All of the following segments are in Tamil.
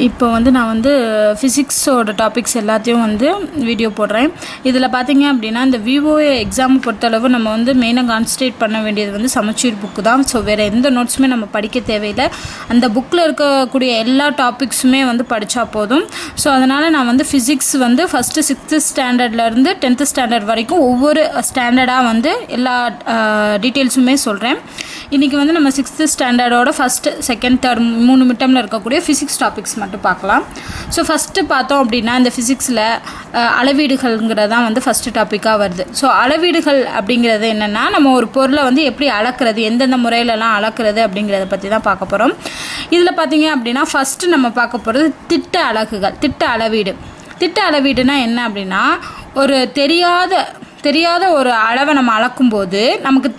இப்போ நான் ஃபிசிக்ஸோட டாபிக்ஸ் எல்லாத்தையும் வீடியோ போடுறேன். இதில் பார்த்தீங்க அப்படின்னா இந்த விஓஏ எக்ஸாம் பொறுத்தளவு நம்ம மெயினாக கான்சன்ட்ரேட் பண்ண வேண்டியது சமச்சீர் புக்கு தான். ஸோ வேறு எந்த நோட்ஸுமே நம்ம படிக்க தேவையில்லை. அந்த புக்கில் இருக்கக்கூடிய எல்லா டாபிக்ஸுமே படித்தா போதும். ஸோ அதனால் நான் physics first 6th ஸ்டாண்டர்ட்லேருந்து 10th standard வரைக்கும் ஒவ்வொரு ஸ்டாண்டர்டாக எல்லா டீட்டெயில்ஸுமே சொல்கிறேன். இன்றைக்கி நம்ம 6th ஸ்டாண்டர்டோட ஃபஸ்ட்டு, செகண்ட், தேர்ட் 3 மிட்டமில் இருக்கக்கூடிய ஃபிசிக்ஸ் டாபிக்ஸ் மட்டும் பார்க்கலாம். ஸோ ஃபஸ்ட்டு பார்த்தோம் அப்படின்னா இந்த ஃபிசிக்ஸில் அளவீடுகள்ங்கிறது தான் ஃபஸ்ட்டு டாப்பிக்காக வருது. ஸோ அளவீடுகள் அப்படிங்கிறது என்னென்னா, நம்ம ஒரு பொருளை எப்படி அளக்கிறது, எந்தெந்த முறையிலலாம் அளக்கிறது அப்படிங்கிறத பற்றி தான் பார்க்க போகிறோம். இதில் பார்த்தீங்க அப்படின்னா ஃபஸ்ட்டு நம்ம பார்க்க போகிறது திட்ட அலகுகள், திட்ட அளவீடு. திட்ட அளவீடுனா என்ன அப்படின்னா, ஒரு தெரியாத ஒரு அளவை நம்ம அளக்கும்போது நமக்கு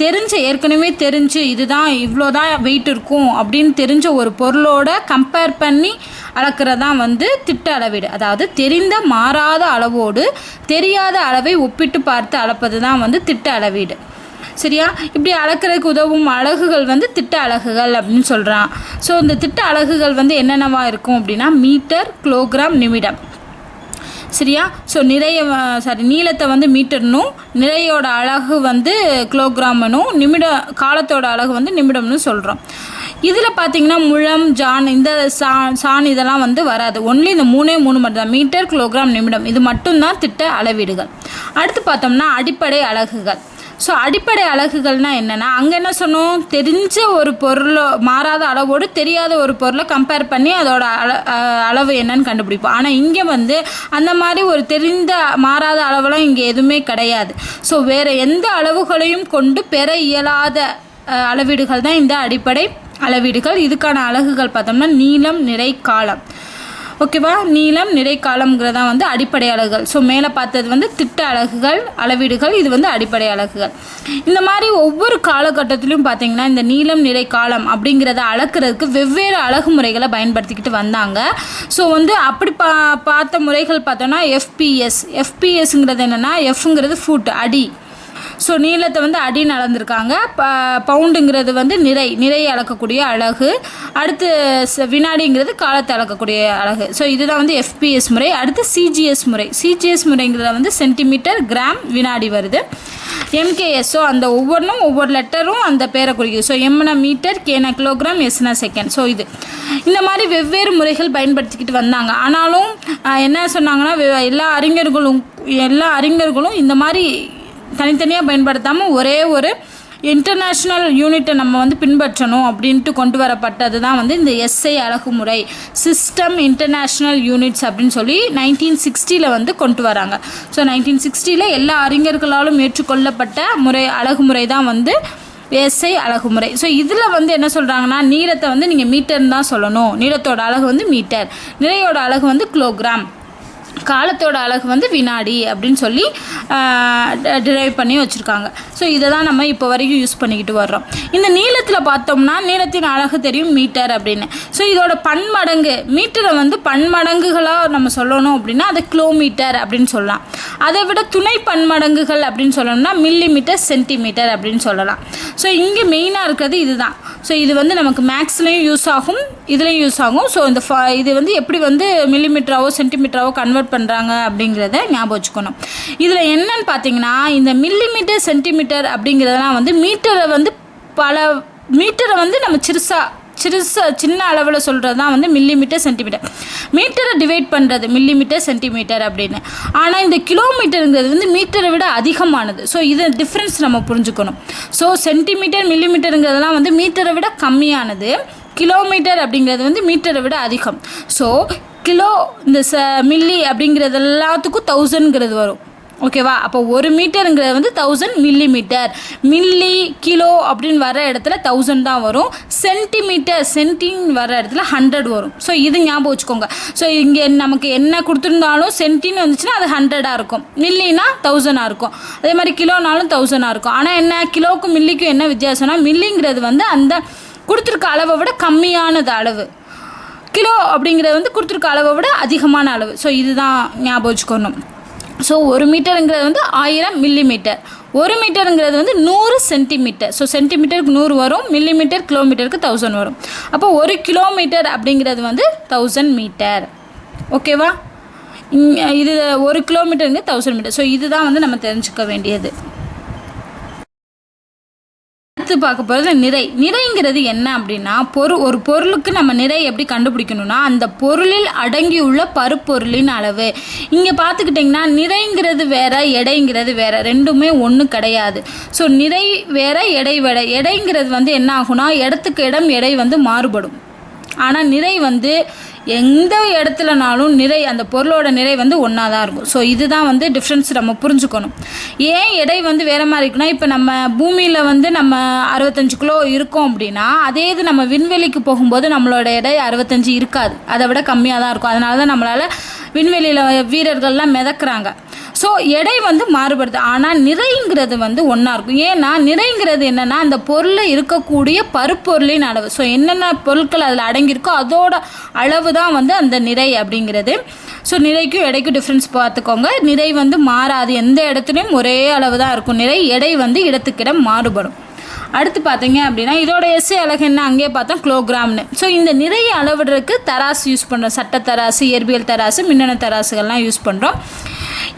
ஏற்கனவே தெரிஞ்சு இதுதான் இவ்வளோதான் வெயிட் இருக்கும் அப்படின்னு தெரிஞ்ச ஒரு பொருளோட கம்பேர் பண்ணி அளக்கிறதான் திட்ட அளவீடு. அதாவது தெரிந்த மாறாத அளவோடு தெரியாத அளவை ஒப்பிட்டு பார்த்து அளப்பது தான் திட்ட அளவீடு. சரியா? இப்படி அளக்கிறதுக்கு உதவும் அலகுகள் திட்ட அலகுகள் அப்படின்னு சொல்கிறான். ஸோ இந்த திட்ட அலகுகள் என்னென்னவா இருக்கும் அப்படின்னா, மீட்டர், கிலோகிராம், நிமிடம். சரியா? ஸோ நீளத்தை மீட்டர்னும், நிறையோட அலகு கிலோகிராமனும், காலத்தோட அலகு நிமிடம்னு சொல்கிறோம். இதில் பார்த்தீங்கன்னா முழம், ஜான், இந்த சான் இதெல்லாம் வராது. ஒன்லி இந்த 3 மட்டும் தான், மீட்டர், கிலோகிராம், நிமிடம். இது மட்டும்தான் திட்ட அளவீடுகள். அடுத்து பார்த்தோம்னா அடிப்படை அலகுகள். ஸோ அடிப்படை அலகுகள்னால் என்னென்னா, அங்கே என்ன சொன்னோம், தெரிஞ்ச ஒரு பொருளை மாறாத அளவோடு தெரியாத ஒரு பொருளை கம்பேர் பண்ணி அதோட அளவு என்னன்னு கண்டுபிடிப்போம். ஆனால் இங்கே அந்த மாதிரி ஒரு தெரிந்த மாறாத அளவெல்லாம் இங்கே எதுவுமே கிடையாது. ஸோ வேறு எந்த அளவுகளையும் கொண்டு பெற இயலாத அளவீடுகள் தான் இந்த அடிப்படை அளவீடுகள். இதுக்கான அலகுகள் பார்த்தோம்னா நீளம், நிறை, காலம். ஓகேவா? நீளம், நிறை, காலம்ங்கிறதான் அடிப்படை அலகுகள். ஸோ மேலே பார்த்தது திட்ட அலகுகள், அளவீடுகள். இது அடிப்படை அலகுகள். இந்த மாதிரி ஒவ்வொரு காலகட்டத்திலும் பார்த்தீங்கன்னா இந்த நீளம், நிறை, காலம் அப்படிங்கிறத அளக்கிறதுக்கு வெவ்வேறு அலகு முறைகளை பயன்படுத்திக்கிட்டு வந்தாங்க. ஸோ அப்படி பார்த்த முறைகள் பார்த்தோன்னா எஃபிஎஸ்ங்கிறது என்னென்னா, எஃப்ங்கிறது ஃபுட், அடி. ஸோ நீளத்தை அடின்னு அளந்துருக்காங்க. பவுண்டுங்கிறது நிறை அளக்கக்கூடிய அலகு. அடுத்து வினாடிங்கிறது காலத்தை அளக்கக்கூடிய அலகு. ஸோ இதுதான் எஃபிஎஸ் முறை. அடுத்து சிஜிஎஸ் முறைங்கிறத சென்டிமீட்டர், கிராம், வினாடி வருது. எம்கேஎஸ், ஸோ அந்த ஒவ்வொரு லெட்டரும் அந்த பேரை குறிக்குது. ஸோ எம்னா மீட்டர், கேனா கிலோகிராம், எஸ்னா செகண்ட். ஸோ இந்த மாதிரி வெவ்வேறு முறைகள் பயன்படுத்திக்கிட்டு வந்தாங்க. ஆனாலும் என்ன சொன்னாங்கன்னா, எல்லா அறிஞர்களும் இந்த மாதிரி தனித்தனியாக பயன்படுத்தாமல் ஒரே ஒரு இன்டர்நேஷ்னல் யூனிட்டை நம்ம பின்பற்றணும் அப்படின்ட்டு கொண்டு வரப்பட்டது தான் இந்த எஸ்ஐ அலகுமுறை, சிஸ்டம் இன்டர்நேஷ்னல் யூனிட்ஸ் அப்படின்னு சொல்லி 1960 கொண்டு வராங்க. ஸோ 1960 எல்லா அறிஞர்களாலும் ஏற்றுக்கொள்ளப்பட்ட அலகுமுறை தான் எஸ்ஐ அலகுமுறை. ஸோ இதில் என்ன சொல்கிறாங்கன்னா, நீளத்தை நீங்கள் மீட்டர்னு தான் சொல்லணும். நீளத்தோட அலகு மீட்டர், நிறையோட அலகு கிலோகிராம், காலத்தோட அலகு வினாடி அப்படின்னு சொல்லி டிரைவ் பண்ணி வச்சுருக்காங்க. ஸோ இதை தான் நம்ம இப்போ வரைக்கும் யூஸ் பண்ணிக்கிட்டு வர்றோம். இந்த நீளத்தில் பார்த்தோம்னா நீளத்தின் அலகு தெரியும், மீட்டர் அப்படின்னு. ஸோ இதோட பன்மடங்கு, மீட்டரை பன்மடங்குகளாக நம்ம சொல்லணும் அப்படின்னா அது கிலோமீட்டர் அப்படின்னு சொல்லலாம். அதை விட துணை பன்மடங்குகள் அப்படின்னு சொல்லணும்னா மில்லிமீட்டர், சென்டிமீட்டர் அப்படின்னு சொல்லலாம். ஸோ இங்கே மெயினாக இருக்கிறது இதுதான். ஸோ இது நமக்கு மேக்ஸ்லேயும் யூஸ் ஆகும், இதுலேயும் யூஸ் ஆகும். ஸோ இது எப்படி மில்லிமீட்டராவோ சென்டிமீட்டராவோ கன்வெர்ட் பண்ணுறாங்க அப்படிங்கிறத ஞாபகம் வச்சுக்கணும். இதில் என்னன்னு பார்த்தீங்கன்னா, இந்த மில்லிமீட்டர், சென்டிமீட்டர் அப்படிங்கிறதெல்லாம் மீட்டரை பல மீட்டரை நம்ம சின்ன அளவில் சொல்கிறது தான் மில்லிமீட்டர், சென்டிமீட்டர். மீட்டரை டிவைட் பண்ணுறது மில்லிமீட்டர், சென்டிமீட்டர் அப்படின்னு. ஆனால் இந்த கிலோமீட்டருங்கிறது மீட்டரை விட அதிகமானது. ஸோ இதை டிஃப்ரென்ஸ் நம்ம புரிஞ்சுக்கணும். ஸோ சென்டிமீட்டர், மில்லிமீட்டருங்கிறதுலாம் மீட்டரை விட கம்மியானது. கிலோமீட்டர் அப்படிங்கிறது மீட்டரை விட அதிகம். ஸோ கிலோ, இந்த மில்லி அப்படிங்கிறது எல்லாத்துக்கும் 1000ங்கிறது வரும். ஓகேவா? அப்போ ஒரு மீட்டருங்கிறது 1000 மில்லிமீட்டர். மில்லி, கிலோ அப்படின்னு வர இடத்துல 1000 தான் வரும். சென்டின்னு வர இடத்துல 100 வரும். ஸோ இது ஞாபகம் வச்சுக்கோங்க. ஸோ இங்கே நமக்கு என்ன கொடுத்துருந்தாலும் சென்டின்னு வந்துச்சுன்னா அது 100ஆக இருக்கும், மில்லினா 1000ஆக இருக்கும். அதே மாதிரி கிலோனாலும் 1000ஆக இருக்கும். ஆனால் என்ன, கிலோக்கும் மில்லிக்கும் என்ன வித்தியாசம்னா, மில்லிங்கிறது அந்த கொடுத்துருக்க அளவை விட கம்மியானது அளவு. கிலோ அப்படிங்கிறது கொடுத்துருக்க அளவை விட அதிகமான அளவு. ஸோ இதுதான் ஞாபகம் வச்சுக்கணும். ஸோ ஒரு மீட்டருங்கிறது 1000 மில்லிமீட்டர், 1 மீட்டருங்கிறது வந்து 100 சென்டிமீட்டர். ஸோ சென்டிமீட்டருக்கு 100 வரும், மில்லிமீட்டர் கிலோமீட்டருக்கு 1000 வரும். அப்போ 1 கிலோமீட்டர் அப்படிங்கிறது வந்து 1000 மீட்டர். ஓகேவா? இது 1 கிலோமீட்டருங்க 1000 மீட்டர். ஸோ இதுதான் வந்து நம்ம தெரிஞ்சுக்க வேண்டியது. அடுத்து பார்க்க போகிறது நிறை. நிறைங்கிறது என்ன அப்படின்னா, ஒரு பொருளுக்கு நம்ம நிறை எப்படி கண்டுபிடிக்கணும்னா, அந்த பொருளில் அடங்கியுள்ள பருப்பொருளின் அளவு. இங்கே பார்த்துக்கிட்டிங்கன்னா நிறைங்கிறது வேற, எடைங்கிறது வேற, ரெண்டுமே ஒன்று கிடையாது. ஸோ நிறை வேற, எடை வேற. எடைங்கிறது வந்து என்ன ஆகுனா, இடத்துக்கு இடம் எடை வந்து மாறுபடும். ஆனால் நிறை வந்து எந்த இடத்துலனாலும் நிறை, அந்த பொருளோட நிறை வந்து ஒன்றா தான் இருக்கும். ஸோ இதுதான் வந்து டிஃப்ரென்ஸ் நம்ம புரிஞ்சுக்கணும். ஏன் எடை வந்து வேறு மாதிரி இருக்குன்னா, இப்போ நம்ம பூமியில் வந்து நம்ம 65 கிலோ இருக்கோம் அப்படின்னா, அதே இது நம்ம விண்வெளிக்கு போகும்போது நம்மளோட எடை 65 இருக்காது, அதை விட கம்மியாக தான் இருக்கும். அதனால தான் நம்மளால் விண்வெளியில் வீரர்கள்லாம் மிதக்குறாங்க. ஸோ எடை வந்து மாறுபடுது. ஆனால் நிறைங்கிறது வந்து ஒன்றா இருக்கும். ஏன்னா நிறைங்கிறது என்னென்னா, அந்த பொருளில் இருக்கக்கூடிய பருப்பொருளின் அளவு. ஸோ என்னென்ன பொருட்கள் அதில் அடங்கியிருக்கோ அதோட அளவு தான் வந்து அந்த நிறை அப்படிங்கிறது. ஸோ நிறைக்கும் எடைக்கும் டிஃப்ரென்ஸ் பார்த்துக்கோங்க. நிறை வந்து மாறாது, எந்த இடத்துலையும் ஒரே அளவு தான் இருக்கும் நிறை. எடை வந்து இடத்துக்கிடம் மாறுபடும். அடுத்து பார்த்தீங்க அப்படின்னா, இதோட எஸ்ஐ அழகு என்ன, அங்கேயே பார்த்தோம் கிலோகிராம்னு. ஸோ இந்த நிறைய அளவிடுறதுக்கு தராசு யூஸ் பண்ணுறோம். சட்ட தராசு, இயற்பியல் தராசு, மின்னணு தராசுகள்லாம் யூஸ் பண்ணுறோம்.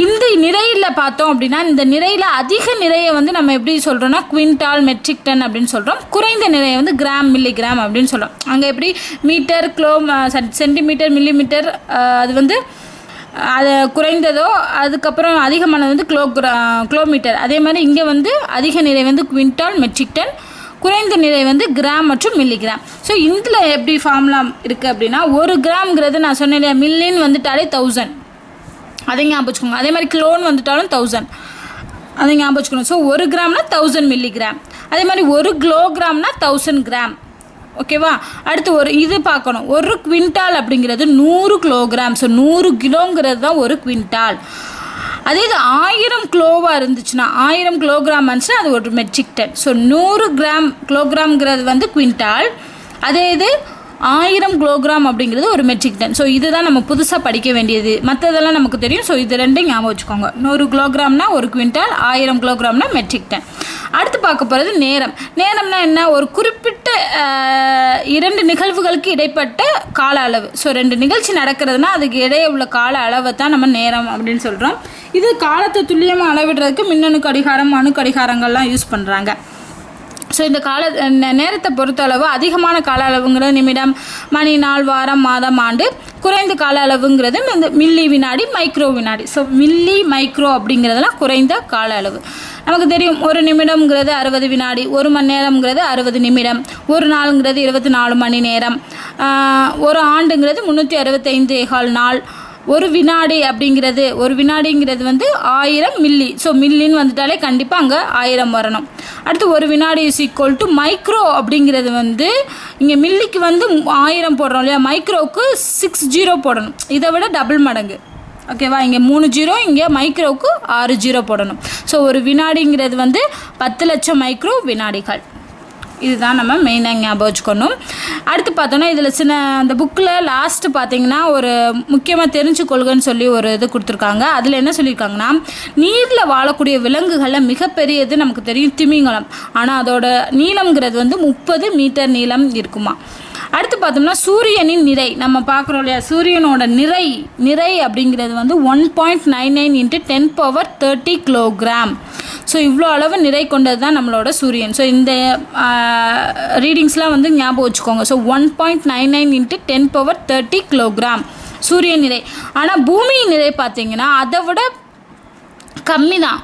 இந்த நிறையில் பார்த்தோம் அப்படின்னா, இந்த நிறையில் அதிக நிறையை வந்து நம்ம எப்படி சொல்கிறோன்னா குவிண்டால், மெட்ரிக் டன் அப்படின்னு சொல்கிறோம். குறைந்த நிறையை வந்து கிராம், மில்லிகிராம் அப்படின்னு சொல்கிறோம். அங்கே எப்படி மீட்டர், சென்டிமீட்டர், மில்லிமீட்டர், அது வந்து அது குறைந்ததோ, அதுக்கப்புறம் அதிகமானது வந்து கிலோமீட்டர். அதே மாதிரி இங்கே வந்து அதிக நிறை வந்து குவிண்டால், மெட்ரிக் டன், குறைந்த நிறை வந்து கிராம் மற்றும் மில்லிகிராம். ஸோ இதில் எப்படி ஃபார்முலா இருக்குது அப்படின்னா, 1 கிராம்ங்கிறது நான் சொன்னேன் இல்லையா, மில்லின்னு வந்துட்டாலே 1000, அதை ஞாபகம் வச்சுக்கோங்க. அதே மாதிரி கிலோன்னு வந்துட்டாலும் 1000, அதை ஞாபகம் வச்சுக்கணும். So 1 கிராம்னா 1000 milligram. அதே மாதிரி 1 கிலோகிராம்னா 1000 கிராம். ஓகேவா? அடுத்து இது பார்க்கணும். 1 குவிண்டால் அப்படிங்கிறது 100 கிலோகிராம். ஸோ 100 கிலோங்கிறது தான் 1 குவிண்டால். அதே இது 1000 கிலோவாக இருந்துச்சுன்னா, 1000 கிலோகிராம் இருந்துச்சுன்னா அது 1 மெட்ரிக் டன். ஸோ 100 கிலோகிராம்ங்கிறது வந்து குவிண்டால். அதே இது 1000 கிலோகிராம் அப்படிங்கிறது 1 மெட்ரிக் டன். ஸோ இதுதான் நம்ம புதுசாக படிக்க வேண்டியது. மற்றதெல்லாம் நமக்கு தெரியும். ஸோ இது ரெண்டும் ஞாபகம் வச்சுக்கோங்க. 100 கிலோகிராம்னா 1 குவிண்டால், 1000 கிலோகிராம்னா மெட்ரிக் டன். அடுத்து பார்க்க போகிறது நேரம். நேரம்னா என்ன, ஒரு குறிப்பிட்ட 2 நிகழ்வுகளுக்கு இடைப்பட்ட கால அளவு. ஸோ 2 நிகழ்ச்சி நடக்கிறதுனா அதுக்கு இடையே உள்ள கால அளவை தான் நம்ம நேரம் அப்படின்னு சொல்கிறோம். இது காலத்தை துல்லியமாக அளவிடுறதுக்கு மின்னணு கடிகாரம், அணு கடிகாரங்கள்லாம் யூஸ் பண்ணுறாங்க. ஸோ இந்த நேரத்தை பொறுத்தளவு அதிகமான கால அளவுங்கிறது நிமிடம், மணி, நாள், வாரம், மாதம், ஆண்டு. குறைந்த கால அளவுங்கிறது இந்த மில்லி வினாடி, மைக்ரோ வினாடி. ஸோ மில்லி, மைக்ரோ அப்படிங்கிறதுலாம் குறைந்த கால அளவு. நமக்கு தெரியும், ஒரு நிமிடம்ங்கிறது 60 வினாடி, 1 மணி நேரம்ங்கிறது 60 நிமிடம், ஒரு நாளுங்கிறது 24 மணி நேரம், ஒரு ஆண்டுங்கிறது 365 நாள். ஒரு வினாடிங்கிறது வந்து 1000 மில்லி. ஸோ மில்லின்னு வந்துட்டாலே கண்டிப்பாக அங்கே 1000 வரணும். அடுத்து ஒரு வினாடி இஸ் ஈக்குவல் டு மைக்ரோ அப்படிங்கிறது வந்து, இங்கே மில்லிக்கு வந்து 1000 போடுறோம் இல்லையா, மைக்ரோவுக்கு 6 0 போடணும். இதை விட டபுள் மடங்கு. ஓகேவா? இங்கே 3 0, இங்கே மைக்ரோவுக்கு 6 0 போடணும். ஸோ ஒரு வினாடிங்கிறது வந்து 10 லட்சம் மைக்ரோ வினாடிகள். இதுதான் நம்ம மெயினாக ஞாபகம் வச்சுக்கணும். அடுத்து பார்த்தோன்னா, இதில் அந்த புக்கில் லாஸ்ட்டு பார்த்தீங்கன்னா ஒரு முக்கியமாக தெரிஞ்சுக்கொள்கன்னு சொல்லி ஒரு இது கொடுத்துருக்காங்க. அதில் என்ன சொல்லியிருக்காங்கன்னா, நீரில் வாழக்கூடிய விலங்குகளில் மிகப்பெரியது நமக்கு தெரியும் திமிங்கலம். ஆனால் அதோட நீளம்ங்கிறது வந்து 30 மீட்டர் நீளம் இருக்குமா. அடுத்து பார்த்தோம்னா சூரியனின் நிறை நம்ம பார்க்குறோம் இல்லையா, சூரியனோட நிறை அப்படிங்கிறது வந்து 1.99 × 10⁻30 கிலோகிராம். ஸோ இவ்வளோ அளவு நிறை கொண்டது தான் நம்மளோட சூரியன். ஸோ இந்த ரீடிங்ஸ்லாம் வந்து ஞாபகம் வச்சுக்கோங்க. ஸோ 1.99 × 10⁻30 கிலோகிராம் சூரியன் நிறை. ஆனால் பூமியின் நிறை பார்த்தீங்கன்னா அதை விட கம்மி தான்.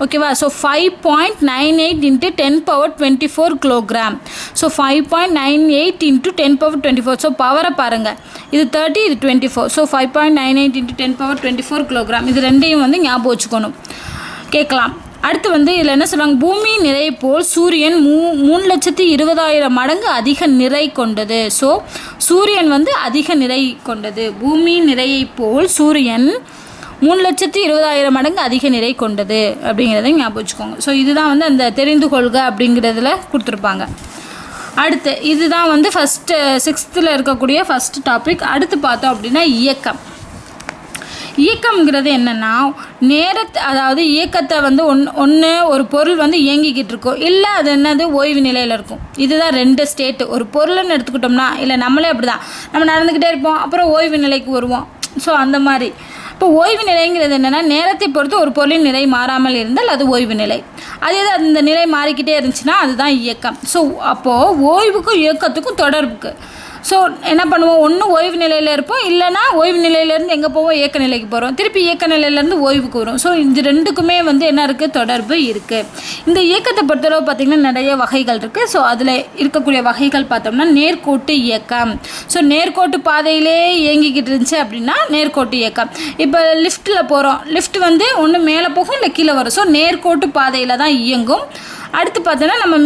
ஓகேவா? So 5.98 × 10⁻24 kilogram. ஸோ 5.98 × 10⁻24. ஸோ பவரை பாருங்கள், இது 30, இது 24. So 5.98 × 10⁻24 kilogram. இது ரெண்டையும் வந்து ஞாபகம் வச்சுக்கணும். கேட்கலாம். அடுத்து வந்து இதில் என்ன சொல்லுவாங்க, பூமி நிறை போல் சூரியன் 3,20,000 மடங்கு அதிக நிறை கொண்டது. ஸோ சூரியன் வந்து அதிக நிறை கொண்டது. பூமி நிறையை போல் சூரியன் 3,20,000 மடங்கு அதிக நிறை கொண்டது அப்படிங்கிறத ஞாபகம் வச்சுக்கோங்க. ஸோ இதுதான் வந்து அந்த தெரிந்து கொள்க அப்படிங்கிறதுல கொடுத்துருப்பாங்க. அடுத்து இதுதான் வந்து ஃபஸ்ட்டு 6th இருக்கக்கூடிய ஃபஸ்ட் டாபிக். அடுத்து பார்த்தோம் அப்படின்னா இயக்கம். இயக்கம்ங்கிறது என்னென்னா அதாவது இயக்கத்தை வந்து ஒன்று ஒரு பொருள் வந்து இயங்கிக்கிட்டு இருக்கும், இல்லை அது என்னது ஓய்வு நிலையில் இருக்கும். இதுதான் 2 ஸ்டேட்டு. ஒரு பொருள்னு எடுத்துக்கிட்டோம்னா, இல்லை நம்மளே அப்படி தான், நம்ம நடந்துக்கிட்டே இருப்போம், அப்புறம் ஓய்வு நிலைக்கு வருவோம். ஸோ அந்த மாதிரி இப்போ ஓய்வு நிலைங்கிறது என்னென்னா நேரத்தை பொறுத்து ஒரு பொருளின் நிலை மாறாமல் இருந்தால் அது ஓய்வு நிலை. அதே அந்த நிலை மாறிக்கிட்டே இருந்துச்சுன்னா அதுதான் இயக்கம். ஸோ அப்போது ஓய்வுக்கும் இயக்கத்துக்கும் தொடர்புக்கு ஸோ என்ன பண்ணுவோம், ஒன்று ஓய்வு நிலையில் இருப்போம், இல்லைனா ஓய்வு நிலையிலேருந்து எங்கே போவோம், இயக்க நிலைக்கு போகிறோம், திருப்பி இயக்க நிலையிலேருந்து ஓய்வுக்கு வரும். ஸோ இந்த 2க்குமே வந்து என்ன இருக்குது, தொடர்பு இருக்குது. இந்த இயக்கத்தை பொறுத்தளவு பார்த்திங்கன்னா நிறைய வகைகள் இருக்குது. ஸோ அதில் இருக்கக்கூடிய வகைகள் பார்த்தோம்னா நேர்கோட்டு இயக்கம். ஸோ நேர்கோட்டு பாதையிலே இயங்கிக்கிட்டு இருந்துச்சு அப்படின்னா நேர்கோட்டு இயக்கம். இப்போ லிஃப்ட்டில் போகிறோம், லிஃப்ட் வந்து ஒன்று மேலே போகும் இல்லை கீழே வரும். ஸோ நேர்கோட்டு பாதையில் தான் இயங்கும். அடுத்து பார்த்தோன்னா நம்ம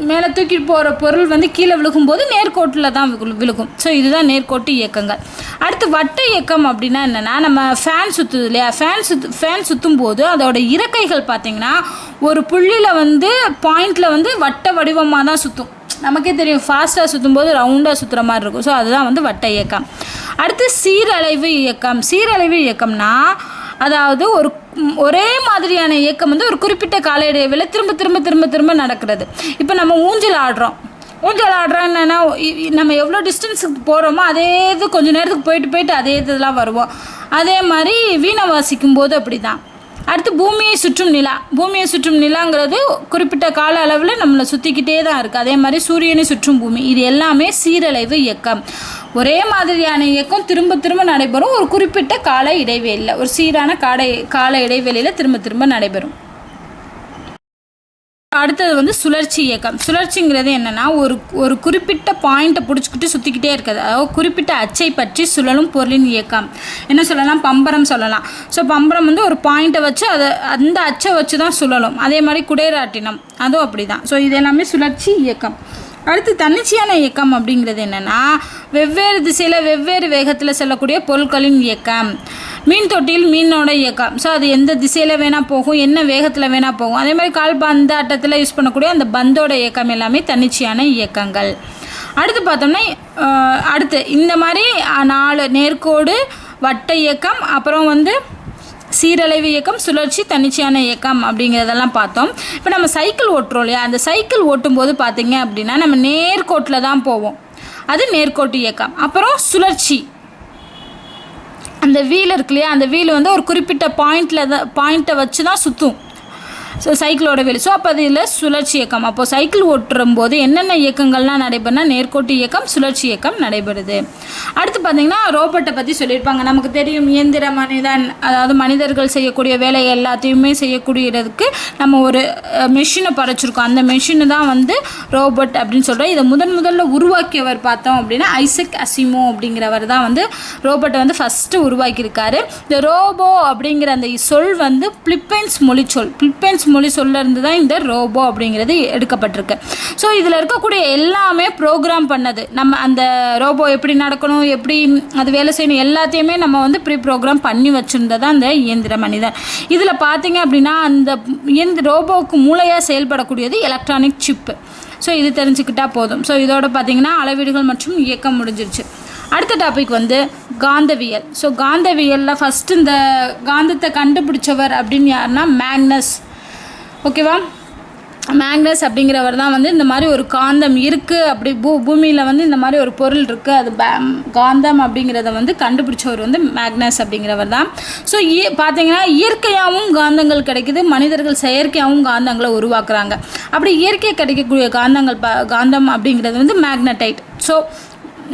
மேலே தூக்கிட்டு போகிற பொருள் வந்து கீழே விழுகும்போது நேர்கோட்டில் தான் விழுகும். ஸோ இதுதான் நேர்கோட்டு இயக்கங்கள். அடுத்து வட்ட இயக்கம் அப்படின்னா என்னென்னா, நம்ம ஃபேன் சுற்றுது இல்லையா, ஃபேன் சுற்றும் போது அதோட இறக்கைகள் பார்த்திங்கன்னா ஒரு புள்ளியில் வந்து பாயிண்டில் வந்து வட்ட வடிவமாக தான் சுற்றும். நமக்கே தெரியும், ஃபாஸ்ட்டாக சுற்றும் போது ரவுண்டாக சுற்றுற மாதிரி இருக்கும். ஸோ அதுதான் வந்து வட்ட இயக்கம். அடுத்து சீரலைவு இயக்கம். சீரலைவு இயக்கம்னா அதாவது ஒரே மாதிரியான இயக்கம் வந்து ஒரு குறிப்பிட்ட கால இடைவெளியில் திரும்ப திரும்ப திரும்ப திரும்ப நடக்கிறது. இப்போ நம்ம ஊஞ்சல் ஆடுறோன்னா நம்ம எவ்வளோ டிஸ்டன்ஸுக்கு போகிறோமோ அதே இது கொஞ்சம் நேரத்துக்கு போயிட்டு அதே இதெல்லாம் வருவோம். அதே மாதிரி வீணை வாசிக்கும் போது அப்படி தான். அடுத்து பூமியை சுற்றும் நிலாங்கிறது குறிப்பிட்ட கால அளவில் நம்மளை சுற்றிக்கிட்டே தான் இருக்குது. அதே மாதிரி சூரியனை சுற்றும் பூமி, இது எல்லாமே சீரலைவு இயக்கம். ஒரே மாதிரியான இயக்கம் திரும்ப திரும்ப நடைபெறும் ஒரு குறிப்பிட்ட கால இடைவெளியில், ஒரு சீரான கால இடைவெளியில் திரும்ப திரும்ப நடைபெறும். அடுத்தது வந்து சுழற்சி இயக்கம். சுழற்சிங்கிறது என்னென்னா ஒரு குறிப்பிட்ட பாயிண்ட்டை பிடிச்சிக்கிட்டு சுற்றிக்கிட்டே இருக்குது. அதாவது குறிப்பிட்ட அச்சை பற்றி சுழலும் பொருளின் இயக்கம். என்ன சொல்லலாம், பம்பரம் சொல்லலாம். ஸோ பம்பரம் வந்து ஒரு பாயிண்ட்டை வச்சு அந்த அச்சை வச்சு தான் சுழலும். அதே மாதிரி குடைராட்டினம் அதுவும் அப்படி தான். ஸோ இது எல்லாமே சுழற்சி இயக்கம். அடுத்து தன்னிச்சையான இயக்கம் அப்படிங்கிறது என்னென்னா வெவ்வேறு திசையில் வெவ்வேறு வேகத்தில் செல்லக்கூடிய பொருட்களின் இயக்கம். மீன் தொட்டியில் மீனோட இயக்கம். ஸோ அது எந்த திசையில் வேணால் போகும், என்ன வேகத்தில் வேணால் போகும். அதே மாதிரி கால்பந்து ஆட்டத்தில் யூஸ் பண்ணக்கூடிய அந்த பந்தோட இயக்கம் எல்லாமே தன்னிச்சையான இயக்கங்கள். அடுத்து பார்த்தோம்னா அடுத்து இந்த மாதிரி 4 நேர்கோடு, வட்ட இயக்கம், அப்புறம் வந்து சீரலைவு இயக்கம், சுழற்சி, தன்னிச்சையான இயக்கம் அப்படிங்கிறதெல்லாம் பார்த்தோம். இப்போ நம்ம சைக்கிள் ஓட்டுறோம் இல்லையா, அந்த சைக்கிள் ஓட்டும்போது பார்த்தீங்க அப்படின்னா நம்ம நேர்கோட்டில் தான் போவோம், அது நேர்கோட்டு இயக்கம். அப்புறம் சுழற்சி, அந்த வீல் இருக்கு இல்லையா, அந்த வீல் வந்து ஒரு குறிப்பிட்ட பாயிண்ட்டை வச்சு தான் சுற்றும். So சைக்கிளோட wheel. ஸோ அப்போ அதில் சுழற்சி இயக்கம். அப்போது சைக்கிள் ஓட்டுறும் போது என்னென்ன இயக்கங்கள்லாம் நடைபெறுனா நேர்கோட்டு இயக்கம், சுழற்சி இயக்கம் நடைபெறுது. அடுத்து பார்த்திங்கன்னா ரோபோட்டை பற்றி சொல்லியிருப்பாங்க. நமக்கு தெரியும், இயந்திர மனிதன், அதாவது மனிதர்கள் செய்யக்கூடிய வேலை எல்லாத்தையுமே செய்யக்கூடியதுக்கு நம்ம ஒரு மெஷினை படைச்சிருக்கோம். அந்த மெஷினு தான் வந்து ரோபோட் அப்படின்னு சொல்கிறோம். இதை முதல்ல உருவாக்கியவர் பார்த்தோம் அப்படின்னா ஐசக் அசிமோ அப்படிங்கிறவர் தான் வந்து ரோபோட்டை வந்து ஃபஸ்ட்டு உருவாக்கியிருக்காரு. இந்த ரோபோ அப்படிங்கிற அந்த சொல் வந்து பிலிப்பைன்ஸ் மொழி சொல்லிருந்து தான் இந்த ரோபோ அப்படிங்கிறது எடுக்கப்பட்டிருக்கு. ஸோ இதில் இருக்கக்கூடிய எல்லாமே ப்ரோக்ராம் பண்ணது. நம்ம அந்த ரோபோ எப்படி நடக்கணும், எப்படி அது வேலை செய்யணும், எல்லாத்தையுமே நம்ம வந்து ப்ரோக்ராம் பண்ணி வச்சுருந்தது அந்த இயந்திர மனிதன். இதில் பார்த்தீங்க அப்படின்னா அந்த ரோபோவுக்கு மூளையாக செயல்படக்கூடியது எலக்ட்ரானிக் சிப்பு. ஸோ இது தெரிஞ்சுக்கிட்டால் போதும். ஸோ இதோட பார்த்தீங்கன்னா அளவீடுகள் மற்றும் இயக்கம் முடிஞ்சிருச்சு. அடுத்த டாபிக் வந்து காந்தவியல். ஸோ காந்தவியலில் ஃபஸ்ட்டு இந்த காந்தத்தை கண்டுபிடிச்சவர் அப்படின்னு யாருன்னா மேக்னஸ். ஓகேவா, மேக்னஸ் அப்படிங்கிறவர் தான் வந்து இந்த மாதிரி ஒரு காந்தம் இருக்குது, அப்படி பூமியில் வந்து இந்த மாதிரி ஒரு பொருள் இருக்குது, அது காந்தம் அப்படிங்கிறத வந்து கண்டுபிடிச்சவர் வந்து மேக்னஸ் அப்படிங்கிறவர் தான். ஸோ பார்த்தீங்கன்னா இயற்கையாகவும் காந்தங்கள் கிடைக்குது, மனிதர்கள் செயற்கையாகவும் காந்தங்களை உருவாக்குறாங்க. அப்படி இயற்கை கிடைக்கக்கூடிய காந்தம் அப்படிங்கிறது வந்து மேக்னடைட். ஸோ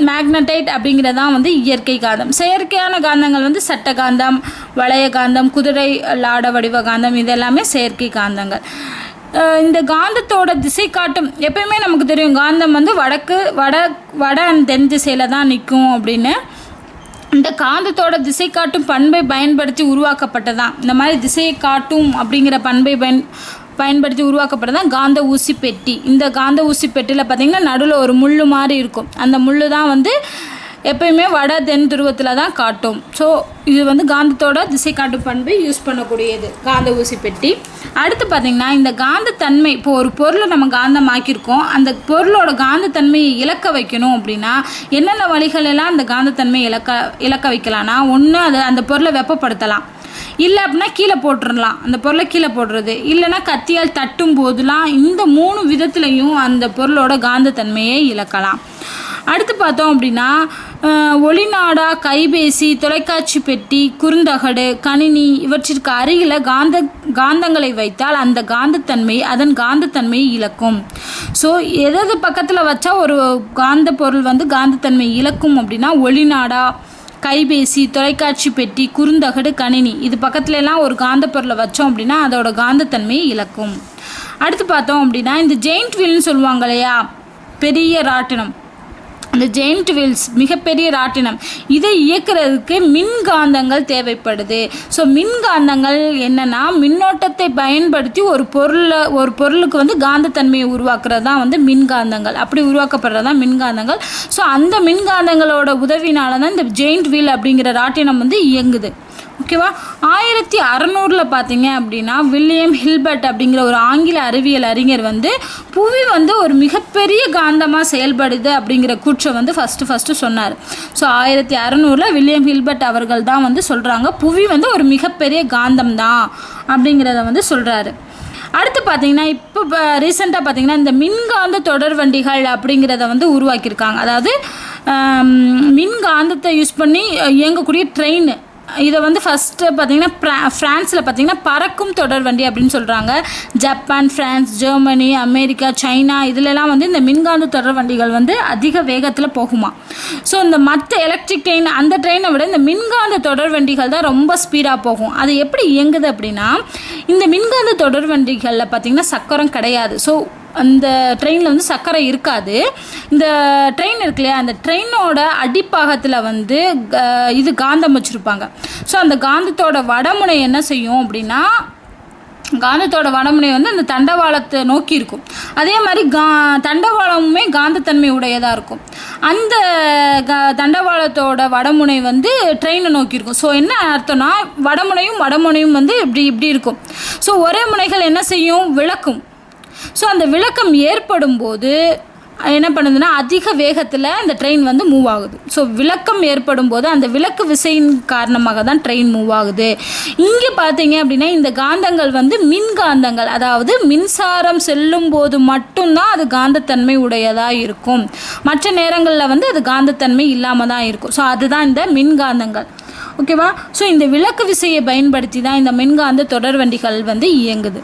மேக்னடைட் அப்படிங்கிறதான் வந்து இயற்கை காந்தம். செயற்கையான காந்தங்கள் வந்து சட்ட காந்தம், வளைய காந்தம், குதிரை லாட வடிவ காந்தம், இதெல்லாமே செயற்கை காந்தங்கள். இந்த காந்தத்தோட திசை காட்டும், எப்பயுமே நமக்கு தெரியும் காந்தம் வந்து வட தென் திசையில் தான் நிற்கும் அப்படின்னு. இந்த காந்தத்தோட திசை காட்டும் பண்பை பயன்படுத்தி உருவாக்கப்பட்டதான் இந்த மாதிரி திசையை காட்டும் அப்படிங்கிற பண்பை பயன்படுத்தி உருவாக்கப்பட்டதான் காந்த ஊசி பெட்டி. இந்த காந்த ஊசி பெட்டியில் பார்த்திங்கன்னா நடுவில் ஒரு முள் மாதிரி இருக்கும். அந்த முள் தான் வந்து எப்பயுமே வட தென் துருவத்தில் தான் காட்டும். ஸோ இது வந்து காந்தத்தோட திசை காட்டும் பண்பு யூஸ் பண்ணக்கூடியது காந்த ஊசி பெட்டி. அடுத்து பார்த்திங்கன்னா இந்த காந்தத்தன்மை, இப்போ ஒரு பொருளை நம்ம காந்தமாக்கியிருக்கோம், அந்த பொருளோட காந்தத்தன்மையை இழக்க வைக்கணும் அப்படின்னா என்னென்ன வழிகளெல்லாம் அந்த காந்தத்தன்மை இழக்க வைக்கலாம்னா, ஒன்று அந்த பொருளை வெப்பப்படுத்தலாம், இல்லை அப்படின்னா கீழே போட்டுடலாம், அந்த பொருளை கீழே போடுறது, இல்லைன்னா கத்தியால் தட்டும் போதுலாம் இந்த 3 விதத்துலையும் அந்த பொருளோட காந்தத்தன்மையை இழக்கலாம். அடுத்து பார்த்தோம் அப்படின்னா ஒளிநாடா, கைபேசி, தொலைக்காட்சி பெட்டி, குறுந்தகடு, கணினி இவற்றிற்கு அருகில் காந்தங்களை வைத்தால் அந்த அதன் காந்தத்தன்மையை இழக்கும். ஸோ எதாவது பக்கத்தில் வச்சா ஒரு காந்த பொருள் வந்து காந்தத்தன்மை இழக்கும் அப்படின்னா ஒளிநாடா, கைபேசி, தொலைக்காட்சி பெட்டி, குறுந்தகடு, கணினி இது பக்கத்துலலாம் ஒரு காந்த பொருளை வச்சோம் அப்படின்னா அதோட காந்தத்தன்மையை இழக்கும். அடுத்து பார்த்தோம் அப்படின்னா இந்த ஜெயிண்ட் வீல்னு சொல்லுவாங்க இல்லையா, பெரிய ராட்டினம், அந்த ஜெயிண்ட் வீல்ஸ் மிகப்பெரிய ராட்டினம், இதை இயக்கிறதுக்கு மின்காந்தங்கள் தேவைப்படுது. ஸோ மின்காந்தங்கள் என்னென்னா மின்னோட்டத்தை பயன்படுத்தி ஒரு பொருளுக்கு வந்து காந்தத்தன்மையை உருவாக்குறது தான் வந்து மின்காந்தங்கள், அப்படி உருவாக்கப்படுறது தான் மின்காந்தங்கள். ஸோ அந்த மின்காந்தங்களோட உதவினால தான் இந்த ஜெயிண்ட் வீல் அப்படிங்கிற ராட்டினம் வந்து இயங்குது. ஓகேவா. 1600 பார்த்தீங்க அப்படின்னா வில்லியம் ஹில்பர்ட் அப்படிங்கிற ஒரு ஆங்கில அறிவியல் அறிஞர் வந்து புவி வந்து ஒரு மிகப்பெரிய காந்தமாக செயல்படுது அப்படிங்கிற கூற்றை வந்து ஃபஸ்ட்டு சொன்னார். ஸோ 1600 வில்லியம் ஹில்பர்ட் அவர்கள் தான் வந்து சொல்கிறாங்க புவி வந்து ஒரு மிகப்பெரிய காந்தம் தான் அப்படிங்கிறத வந்து சொல்கிறாரு. அடுத்து பார்த்தீங்கன்னா இப்போ ரீசெண்டாக பார்த்தீங்கன்னா இந்த மின்காந்த தொடர்வண்டிகள் அப்படிங்கிறத வந்து உருவாக்கியிருக்காங்க. அதாவது மின்காந்தத்தை யூஸ் பண்ணி இயங்கக்கூடிய ட்ரெயின், இதை வந்து ஃபஸ்ட்டு பார்த்திங்கன்னா ஃப்ரான்ஸில் பார்த்திங்கன்னா பறக்கும் தொடர்வண்டி அப்படின்னு சொல்கிறாங்க. Japan, France, Germany, America, China இதிலெல்லாம் வந்து இந்த மின்காந்த தொடர்வண்டிகள் வந்து அதிக வேகத்தில் போகுமா. ஸோ இந்த மற்ற எலக்ட்ரிக் ட்ரெயின் அந்த ட்ரெயினை விட இந்த மின்காந்த தொடர்வண்டிகள் தான் ரொம்ப ஸ்பீடாக போகும். அது எப்படி இயங்குது அப்படின்னா இந்த மின்காந்த தொடர்வண்டிகளில் பார்த்திங்கன்னா சக்கரம் கிடையாது. ஸோ அந்த ட்ரெயினில் வந்து சக்கரை இருக்காது. இந்த ட்ரெயின் இருக்கு இல்லையா, அந்த ட்ரெயினோட அடிப்பாகத்தில் வந்து இது காந்தம் வச்சுருப்பாங்க. ஸோ அந்த காந்தத்தோட வடமுனை என்ன செய்யும் அப்படின்னா காந்தத்தோட வடமுனை வந்து அந்த தண்டவாளத்தை நோக்கி இருக்கும். அதே மாதிரி தண்டவாளமுமே காந்தத்தன்மை உடையதாக இருக்கும். அந்த தண்டவாளத்தோட வடமுனை வந்து ட்ரெயினை நோக்கி இருக்கும். ஸோ என்ன அர்த்தம்னா வடமுனையும் வந்து இப்படி இருக்கும். ஸோ ஒரே முனைகள் என்ன செய்யும், விளக்கும். ஸோ அந்த விளக்கம் ஏற்படும் போது என்ன பண்ணுதுன்னா அதிக வேகத்தில் அந்த ட்ரெயின் வந்து மூவ் ஆகுது. ஸோ விளக்கம் ஏற்படும் போது அந்த விளக்கு விசையின் காரணமாக தான் ட்ரெயின் மூவ் ஆகுது. இங்கே பார்த்தீங்க அப்படின்னா இந்த காந்தங்கள் வந்து மின்காந்தங்கள், அதாவது மின்சாரம் செல்லும் போது மட்டும்தான் அது காந்தத்தன்மை உடையதாக இருக்கும். மற்ற நேரங்களில் வந்து அது காந்தத்தன்மை இல்லாமல் தான் இருக்கும். ஸோ அதுதான் இந்த மின்காந்தங்கள். ஓகேவா. ஸோ இந்த விளக்கு விசையை பயன்படுத்தி தான் இந்த மின்காந்த தொடர்வண்டிகள் வந்து இயங்குது.